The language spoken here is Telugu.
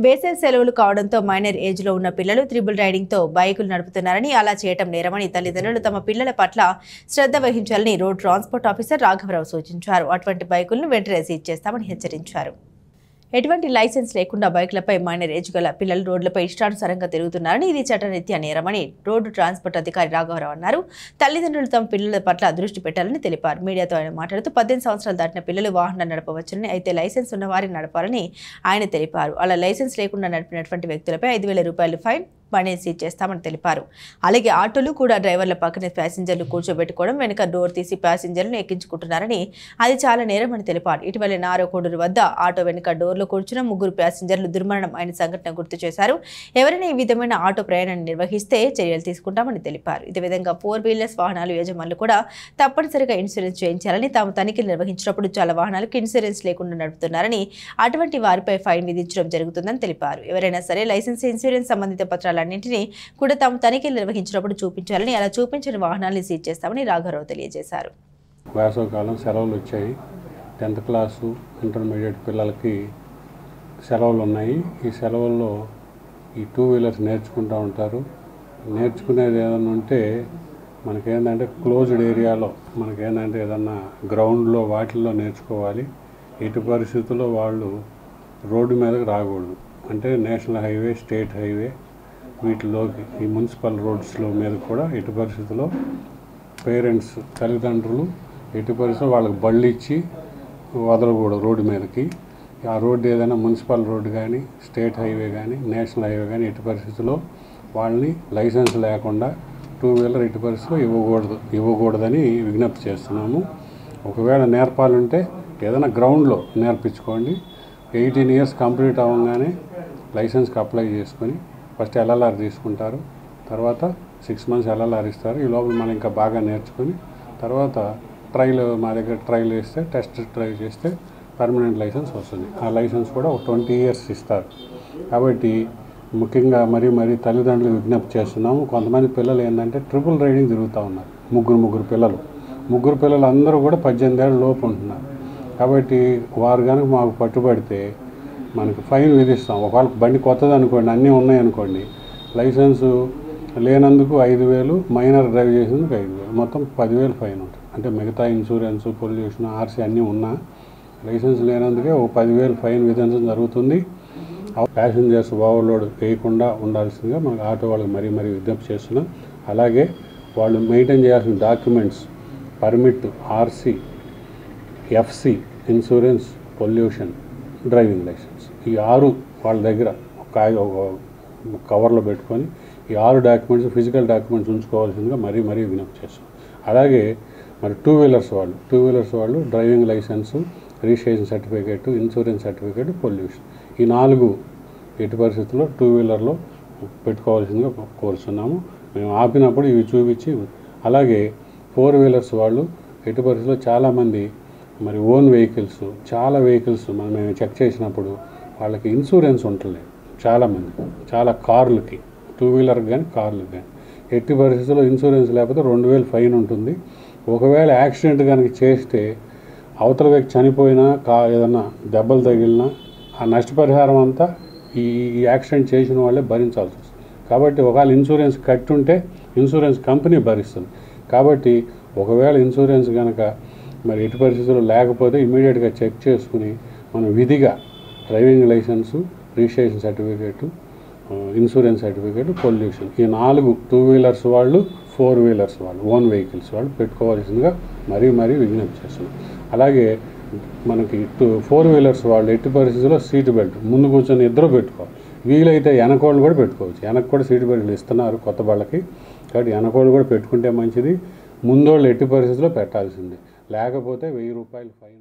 వేసవి సెలవులు కావడంతో మైనర్ ఏజ్ లో ఉన్న పిల్లలు త్రిబుల్ రైడింగ్ తో బైకులు నడుపుతున్నారని, అలా చేయటం నేరమని తల్లిదండ్రులు తమ పిల్లల పట్ల శ్రద్ధ వహించాలని రోడ్ ట్రాన్స్పోర్ట్ ఆఫీసర్ రాఘవరావు సూచించారు. అటువంటి బైకులను వెంటనే సీజ్ చేస్తామని హెచ్చరించారు. ఎటువంటి లైసెన్స్ లేకుండా బైకులపై మైనర్ ఏజ్ గల పిల్లలు రోడ్లపై ఇష్టానుసారంగా తిరుగుతున్నారని, ఇది చట్టరీత్యా నేరమని రోడ్డు ట్రాన్స్పోర్ట్ అధికారి రాఘవరావు అన్నారు. తల్లిదండ్రులు తమ పిల్లల పట్ల దృష్టి పెట్టాలని తెలిపారు. మీడియాతో ఆయన మాట్లాడుతూ 18 సంవత్సరాలు దాటిన పిల్లలు వాహనాలు నడపవచ్చునని, అయితే లైసెన్స్ ఉన్న వారిని నడపాలని ఆయన తెలిపారు. అలా లైసెన్స్ లేకుండా నడిపినటువంటి వ్యక్తులపై 5,000 రూపాయలు ఫైన్, బండిని సీజ్ చేస్తామని తెలిపారు. అలాగే ఆటోలు కూడా డ్రైవర్ల పక్కనే ప్యాసింజర్లు కూర్చోబెట్టుకోవడం, వెనుక డోర్ తీసి ప్యాసింజర్లను ఎక్కించుకుంటున్నారని, అది చాలా నేరమని తెలిపారు. ఇటీవల నారోకోడూరు వద్ద ఆటో వెనుక డోర్లో కూర్చున్న 3 ప్యాసింజర్లు దుర్మరణం అయిన సంఘటన గుర్తు చేశారు. ఎవరైనా ఈ విధమైన ఆటో ప్రయాణాన్ని నిర్వహిస్తే చర్యలు తీసుకుంటామని తెలిపారు. ఇదే విధంగా 4 వీలర్స్ వాహనాలు యజమానులు కూడా తప్పనిసరిగా ఇన్సూరెన్స్ చేయించాలని, తాము తనిఖీలు నిర్వహించినప్పుడు చాలా వాహనాలకు ఇన్సూరెన్స్ లేకుండా నడుపుతున్నారని, అటువంటి వారిపై ఫైన్ విధించడం జరుగుతుందని తెలిపారు. ఎవరైనా సరే లైసెన్స్, ఇన్సూరెన్స్ సంబంధిత పత్రాలు అన్నింటినీ కూడా తాము తనిఖీలు నిర్వహించినప్పుడు చూపించాలని, అలా చూపించిన వాహనాలను సీజ్ చేస్తామని రాఘవరావు తెలియజేశారు. వేసవికాలం సెలవులు వచ్చాయి. 10th క్లాసు ఇంటర్మీడియట్ పిల్లలకి సెలవులు ఉన్నాయి. ఈ సెలవుల్లో ఈ 2 వీలర్స్ నేర్చుకుంటూ ఉంటారు. నేర్చుకునేది ఏదైనా ఉంటే మనకేంటంటే క్లోజ్డ్ ఏరియాలో, మనకేంటంటే ఏదన్నా గ్రౌండ్లో వాటిల్లో నేర్చుకోవాలి. ఎటు పరిస్థితుల్లో వాళ్ళు రోడ్డు మీదకి రాకూడదు. అంటే నేషనల్ హైవే, స్టేట్ హైవే వీటిలోకి, ఈ మున్సిపల్ రోడ్స్లో మీద కూడా ఎటు పరిస్థితుల్లో పేరెంట్స్, తల్లిదండ్రులు ఎటు పరిస్థితుల్లో వాళ్ళకి బళ్ళు ఇచ్చి వదలకూడదు రోడ్డు మీదకి. ఆ రోడ్డు ఏదైనా మున్సిపల్ రోడ్డు కానీ, స్టేట్ హైవే కానీ, నేషనల్ హైవే కానీ ఎటు పరిస్థితుల్లో వాళ్ళని లైసెన్స్ లేకుండా 2 వీలర్ ఎటు పరిస్థితుల్లో ఇవ్వకూడదని విజ్ఞప్తి చేస్తున్నాము. ఒకవేళ నేర్పాలంటే ఏదైనా గ్రౌండ్లో నేర్పించుకోండి. 18 ఇయర్స్ కంప్లీట్ అవ్వగానే లైసెన్స్కి అప్లై చేసుకొని ఫస్ట్ LLR తీసుకుంటారు. తర్వాత 6 మంత్స్ LLR ఇస్తారు. ఈ లోపల మనం ఇంకా బాగా నేర్చుకొని తర్వాత మా దగ్గర ట్రైల్ వేస్తే, టెస్ట్ డ్రైవ్ చేస్తే పర్మనెంట్ లైసెన్స్ వస్తుంది. ఆ లైసెన్స్ కూడా ఒక 20 ఇయర్స్ ఇస్తారు. కాబట్టి ముఖ్యంగా మరీ తల్లిదండ్రులకు విజ్ఞప్తి చేస్తున్నాము. కొంతమంది పిల్లలు ఏంటంటే ట్రిపుల్ రైడింగ్ తిరుగుతూ ఉన్నారు. ముగ్గురు పిల్లలు అందరూ కూడా 18 ఏళ్ళ లోపు ఉంటున్నారు. కాబట్టి వారు కనుక మాకు పట్టుబడితే మనకి ఫైన్ విధిస్తాం. ఒకవేళ బండి కొత్తది అనుకోండి, అన్నీ ఉన్నాయనుకోండి, లైసెన్సు లేనందుకు 5,000, మైనర్ డ్రైవ్ చేసేందుకు 5,000, మొత్తం 10,000 ఫైన్ ఉంటుంది. అంటే మిగతా ఇన్సూరెన్స్, పొల్యూషన్, RC అన్నీ ఉన్నా లైసెన్స్ లేనందుకే ఒక 10,000 ఫైన్ విధించడం జరుగుతుంది. ప్యాసింజర్స్ ఓవర్లోడ్ వేయకుండా ఉండాల్సిందిగా మనకు ఆటో వాళ్ళకి మరీ విజ్ఞప్తి చేస్తున్నాం. అలాగే వాళ్ళు మెయింటైన్ చేయాల్సిన documents, permit, RC, FC, insurance, pollution, driving licence, ఈ 6 వాళ్ళ దగ్గర ఒక కవర్లో పెట్టుకొని ఈ 6 డాక్యుమెంట్స్, ఫిజికల్ డాక్యుమెంట్స్ ఉంచుకోవాల్సిందిగా మరీ విజ్ఞప్తి చేస్తాం. అలాగే మరి 2 వీలర్స్ వాళ్ళు driving licence, registration certificate, insurance certificate, pollution, ఈ 4 ఎటు పరిస్థితుల్లో 2 వీలర్లో పెట్టుకోవాల్సిందిగా కోరుతున్నాము. మేము ఆపినప్పుడు ఇవి చూపించి, అలాగే 4 వీలర్స్ వాళ్ళు ఎటు పరిస్థితుల్లో చాలామంది మరి ఓన్ వెహికల్స్, చాలా వెహికల్స్ మేము చెక్ చేసినప్పుడు వాళ్ళకి ఇన్సూరెన్స్ ఉండలేదు. చాలా కార్లకి, 2 వీలర్కి కానీ కార్లకు కానీ ఎట్టి పరిస్థితుల్లో ఇన్సూరెన్స్ లేకపోతే 2,000 ఫైన్ ఉంటుంది. ఒకవేళ యాక్సిడెంట్ కనుక చేస్తే అవతల వ్యక్తి చనిపోయినా, ఏదన్నా దెబ్బలు తగిలినా ఆ నష్టపరిహారం అంతా ఈ యాక్సిడెంట్ చేసిన వాళ్ళే భరించాల్సి వస్తుంది. కాబట్టి ఒకవేళ ఇన్సూరెన్స్ కట్టుంటే ఇన్సూరెన్స్ కంపెనీ భరిస్తుంది. కాబట్టి ఒకవేళ ఇన్సూరెన్స్ కనుక మరి ఎటు పరిస్థితుల్లో లేకపోతే ఇమీడియట్గా చెక్ చేసుకుని మనం విధిగా driving licence, registration certificate, insurance certificate, pollution, ఈ 4 2 వీలర్స్ వాళ్ళు, 4 వీలర్స్ వాళ్ళు, ఓన్ వెహికల్స్ వాళ్ళు పెట్టుకోవాల్సిందిగా మరీ విజ్ఞప్తి చేస్తున్నాం. అలాగే మనకి 4 వీలర్స్ వాళ్ళు ఎట్టి పరిస్థితుల్లో సీట్ బెల్ట్ ముందు కూర్చొని ఇద్దరు పెట్టుకోవాలి. వీలైతే వెనకోళ్ళు కూడా పెట్టుకోవచ్చు. వెనక కూడా సీట్ బెల్ట్లు ఇస్తున్నారు కొత్త వాళ్ళకి. కాబట్టి వెనకోళ్ళు కూడా పెట్టుకుంటే మంచిది. ముందోళ్ళు ఎట్టి పరిస్థితుల్లో పెట్టాల్సిందే, లేకపోతే 1,000 రూపాయలు ఫైన్.